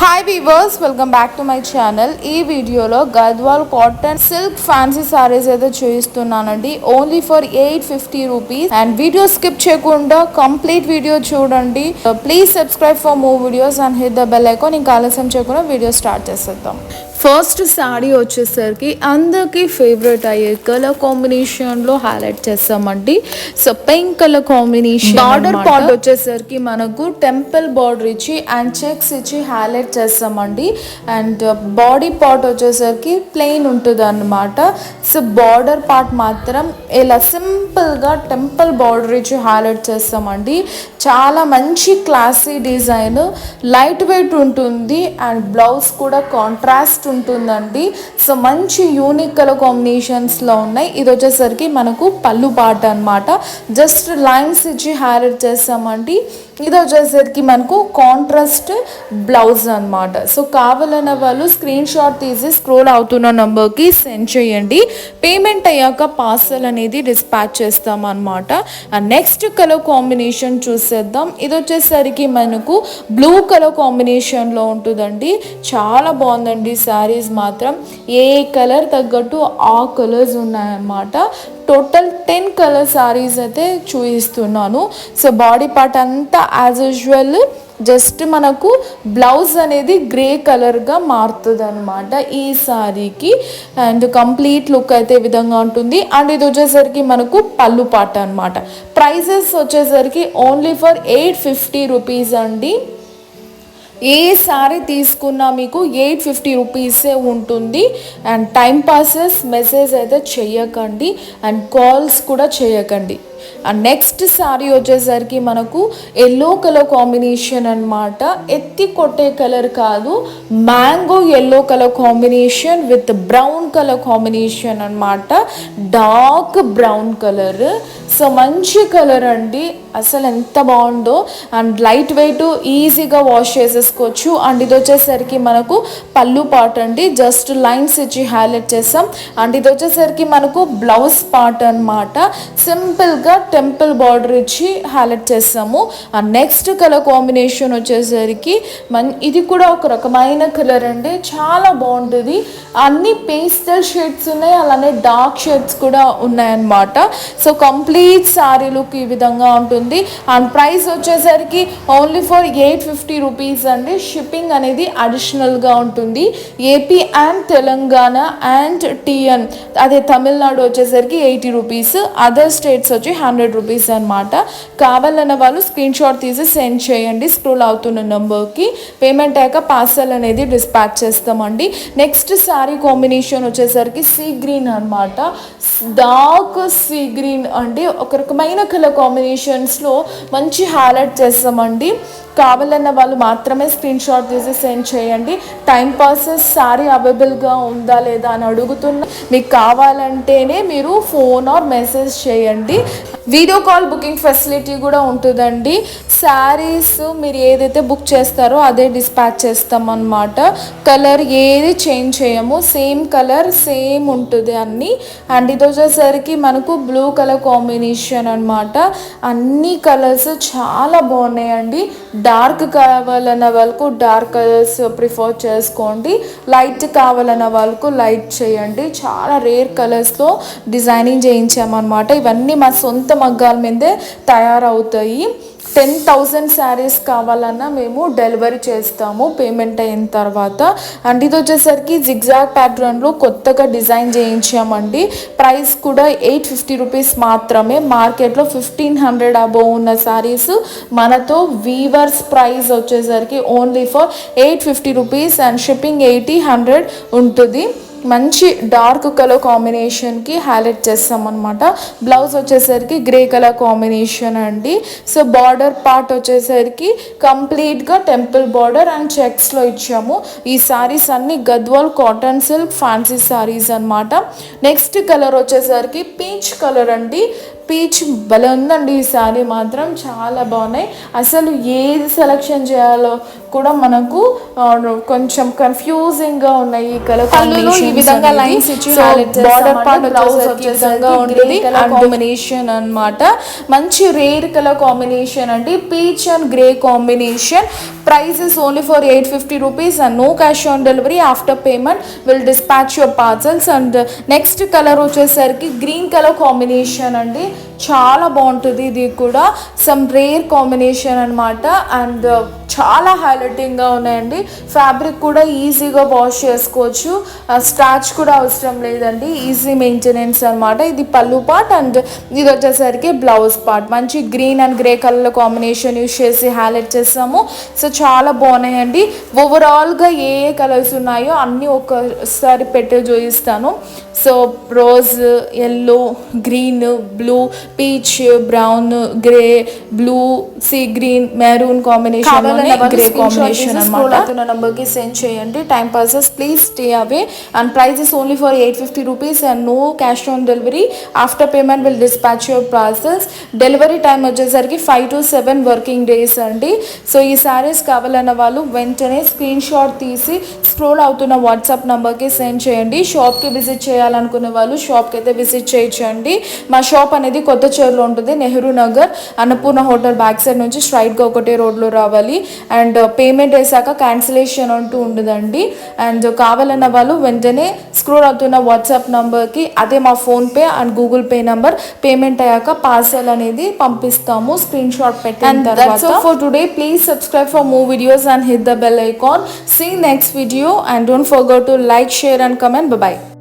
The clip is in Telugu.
Hi weavers, welcome back to my channel. ఈ వీడియోలో Gadwal cotton silk fancy saris అయితే చూపిస్తున్నానండి. Only for 850 rupees. And video skip చేయకుండా కంప్లీట్ వీడియో చూడండి. Please subscribe for more videos and hit the bell icon. ఇంకా ఆలస్యం చేయకుండా వీడియో స్టార్ట్ చేసేద్దాం. ఫస్ట్ శారీ వచ్చేసరికి అందరికి ఫేవరెట్ అయ్యే కలర్ కాంబినేషన్లో హైలైట్ చేస్తామండి. So pink colour combination. Border part వచ్చేసరికి మనకు టెంపుల్ బార్డర్ ఇచ్చి అండ్ చెక్స్ ఇచ్చి హైలైట్ చేస్తామండి. అండ్ బాడీ పార్ట్ వచ్చేసరికి ప్లెయిన్ ఉంటుంది అన్నమాట. సో బార్డర్ పార్ట్ మాత్రం ఇలా సింపుల్గా టెంపుల్ బార్డర్ ఇచ్చి హైలైట్ చేస్తామండి. చాలా మంచి క్లాసీ డిజైన్, లైట్ వెయిట్ ఉంటుంది అండ్ బ్లౌజ్ కూడా కాంట్రాస్ట్ ఉంటుందండి. సో మంచి యూనిక్ కలర్ కాంబినేషన్స్లో ఉన్నాయి. ఇది వచ్చేసరికి మనకు పళ్ళు పాట అనమాట. జస్ట్ లైన్స్ ఇచ్చి హైలైట్ చేస్తామండి. ఇది వచ్చేసరికి మనకు కాంట్రాస్ట్ బ్లౌజ్ అనమాట. సో కావాలన్న వాళ్ళు స్క్రీన్ షాట్ తీసి స్క్రోల్ అవుతున్న నెంబర్కి సెండ్ చేయండి. పేమెంట్ అయ్యాక పార్సల్ అనేది డిస్పాచ్ చేస్తాం అనమాట. అండ్ నెక్స్ట్ కలర్ కాంబినేషన్ చూసేద్దాం. ఇది వచ్చేసరికి మనకు బ్లూ కలర్ కాంబినేషన్లో ఉంటుందండి. చాలా బాగుందండి శారీస్ మాత్రం. ఏ కలర్ తగ్గట్టు ఆ కలర్స్ ఉన్నాయన్నమాట. టోటల్ 10 కలర్ శారీస్ అయితే చూపిస్తున్నాను. సో బాడీ పార్ట్ అంతా యాజ్ యూజువల్ జస్ట్ మనకు బ్లౌజ్ అనేది గ్రే కలర్గా మారుతుంది అనమాట ఈ శారీకి. అండ్ కంప్లీట్ లుక్ అయితే ఈ విధంగా ఉంటుంది. అండ్ ఇది వచ్చేసరికి మనకు పళ్ళు పాట అనమాట. ప్రైజెస్ వచ్చేసరికి ఓన్లీ ఫర్ 850 రూపీస్ అండి. ఏ శారీ తీసుకున్నా మీకు 850 రూపీసే ఉంటుంది. అండ్ టైం పాసెస్ మెసేజ్ అయితే చేయకండి అండ్ కాల్స్ కూడా చేయకండి. అండ్ నెక్స్ట్ శారీ వచ్చేసరికి మనకు ఎల్లో కలర్ కాంబినేషన్ అనమాట. ఎత్తి కొట్టే కలర్ కాదు, mango yellow colour combination with brown colour combination అనమాట. Dark brown colour. సో మంచి కలర్ అండి, అసలు ఎంత బాగుందో. అండ్ లైట్ వెయిట్, ఈజీగా వాష్ చేసేసుకోవచ్చు. అండ్ ఇది వచ్చేసరికి మనకు పళ్ళు పార్ట్ అండి. జస్ట్ లైన్స్ ఇచ్చి హైలైట్ చేస్తాం. అండ్ ఇది వచ్చేసరికి మనకు బ్లౌజ్ పార్ట్ అనమాట. సింపుల్గా టెంపుల్ బార్డర్ ఇచ్చి హైలైట్ చేస్తాము. అండ్ నెక్స్ట్ కలర్ కాంబినేషన్ వచ్చేసరికి ఇది కూడా ఒక రకమైన కలర్ అండి. చాలా బాగుంటుంది. అన్ని పేస్టల్ షేడ్స్ ఉన్నాయి, అలానే డార్క్ షేడ్స్ కూడా ఉన్నాయన్నమాట. సో కంప్లీట్ శారీ లుక్ ఈ విధంగా ఉంటుంది. అండ్ ప్రైస్ వచ్చేసరికి ఓన్లీ ఫర్ 850 రూపీస్ అండి. షిప్పింగ్ అనేది అడిషనల్గా ఉంటుంది. AP and Telangana and TN అదే తమిళనాడు వచ్చేసరికి 80 రూపీస్, అదర్ స్టేట్స్ వచ్చి 100 రూపీస్ అనమాట. కావాలన్న వాళ్ళు స్క్రీన్ షాట్ తీసి సెండ్ చేయండి స్క్రోల్ అవుతున్న నెంబర్కి. పేమెంట్ అయ్యాక పార్సల్ అనేది డిస్పాచ్ చేస్తామండి. నెక్స్ట్ శారీ కాంబినేషన్ వచ్చేసరికి సీ గ్రీన్ అనమాట. డార్క్ సీ గ్రీన్ అండి. ఒక రకమైన కలర్ కాంబినేషన్స్లో మంచి హైలైట్ చేస్తామండి. కావాలన్న వాళ్ళు మాత్రమే స్క్రీన్ షాట్ తీసి సెండ్ చేయండి. టైం పాసెస్ శారీ అవైలబుల్గా ఉందా లేదా అని అడుగుతున్నా. మీకు కావాలంటేనే మీరు ఫోన్ ఆర్ మెసేజ్ చేయండి. వీడియో కాల్ బుకింగ్ ఫెసిలిటీ కూడా ఉంటుందండి. శారీస్ మీరు ఏదైతే బుక్ చేస్తారో అదే డిస్పాచ్ చేస్తామన్నమాట. కలర్ ఏది చేంజ్ చేయము, సేమ్ కలర్ సేమ్ ఉంటుంది అన్నీ. అండ్ ఇది వచ్చేసరికి మనకు బ్లూ కలర్ కాంబినేషన్ అనమాట. అన్ని కలర్స్ చాలా బాగున్నాయండి. డార్క్ కావాలన్న వాళ్ళకు డార్క్ కలర్స్ ప్రిఫర్ చేసుకోండి, లైట్ కావాలన్న వాళ్ళకు లైట్ చేయండి. చాలా రేర్ కలర్స్లో డిజైనింగ్ చేయించామన్నమాట. ఇవన్నీ మా సొంత మగ్గాల మీదే తయారవుతాయి. 10,000 శారీస్ కావాలన్నా మేము డెలివరీ చేస్తాము పేమెంట్ అయిన తర్వాత. అండ్ ఇది వచ్చేసరికి జిగ్జాగ్ ప్యాటర్న్లో కొత్తగా డిజైన్ చేయించామండి. ప్రైస్ కూడా 850 రూపీస్ మాత్రమే. మార్కెట్లో 1500 అబోవ్ ఉన్న శారీస్ మనతో వీవర్స్ ప్రైస్ వచ్చేసరికి only for 850 rupees and shipping 80-100 ఉంటుంది. మంచి డార్క్ కలర్ కాంబినేషన్కి హైలైట్ చేస్తామన్నమాట. బ్లౌజ్ వచ్చేసరికి గ్రే కలర్ కాంబినేషన్ అండి. సో బార్డర్ పార్ట్ వచ్చేసరికి కంప్లీట్గా టెంపుల్ బార్డర్ అండ్ చెక్స్లో ఇచ్చాము. ఈ శారీస్ అన్ని Gadwal cotton silk fancy saris అనమాట. నెక్స్ట్ కలర్ వచ్చేసరికి పీచ్ కలర్ అండి. పీచ్ భలే ఉందండి. ఈ శారీ మాత్రం చాలా బాగున్నాయి. అసలు ఏది సెలెక్షన్ చేయాలో కూడా మనకు కొంచెం కన్ఫ్యూజింగ్గా ఉన్నాయి ఈ కలర్ కాంబినేషన్. ఈ విధంగా లైన్స్ ఇచ్చి బార్డర్ పార్ట్ బ్లౌజ్ వచ్చేసంగా ఉంటుంది కాంబినేషన్ అనమాట. మంచి రేర్ కలర్ కాంబినేషన్ అండి. Peach and grey combination. Price is only for 850 rupees and no cash on delivery. After payment will dispatch your parcels. And next color వచ్చేసరికి గ్రీన్ కలర్ కాంబినేషన్ అండి, చాలా బాగుంటుంది. ఇది కూడా సమ్ రేర్ కాంబినేషన్ అనమాట. అండ్ చాలా హైలైటింగ్గా ఉన్నాయండి. ఫ్యాబ్రిక్ కూడా ఈజీగా వాష్ చేసుకోవచ్చు, స్టార్చ్ కూడా అవసరం లేదండి, ఈజీ మెయింటెనెన్స్ అనమాట. ఇది పళ్ళు పార్ట్ అండ్ ఇది వచ్చేసరికి బ్లౌజ్ పార్ట్. మంచి green and grey colour combination use చేసి హైలైట్ చేస్తాము. సో చాలా బాగున్నాయండి. ఓవరాల్గా ఏ ఏ కలర్స్ ఉన్నాయో అన్నీ ఒకసారి పెట్టి చూపిస్తాను. So rose, yellow, green, blue, peach, brown, grey, blue, sea green, maroon combination, grey combination అన్నమాట. నంబర్ కి సెండ్ చేయండి. Time passes please stay away. And price is only for 850 rupees and no cash on delivery. After payment will dispatch your parcels. Delivery time వచ్చేసరికి 5 to 7 వర్కింగ్ డేస్ అండి. సో ఈ సారీస్ కావాలన్న వాళ్ళు వెంటనే స్క్రీన్ షాట్ తీసి స్క్రోల్ అవుతున్న వాట్సాప్ నెంబర్కి సెండ్ చేయండి. షాప్కి విజిట్ చేయాలనుకునే వాళ్ళు షాప్కి అయితే విజిట్ చేయొచ్చండి. మా షాప్ అనేది కొత్త చెరువులో ఉంటుంది, Nehru Nagar, Annapurna hotel back side నుంచి స్ట్రైట్గా ఒకటే రోడ్లో రావాలి. అండ్ పేమెంట్ వేసాక క్యాన్సిలేషన్ అంటూ ఉండదండి. అండ్ కావాలన్న వాళ్ళు వెంటనే స్క్రోల్ అవుతున్న వాట్సాప్ నెంబర్కి, అదే మా PhonePe and Google pay number, payment అయ్యాక పార్సల్ అనేది పంపిస్తాము స్క్రీన్ షాట్ పెట్టిన తర్వాత. That's all for today. Please subscribe for more videos and hit the bell icon. See you next video and don't forget to like, share and comment. Bye bye.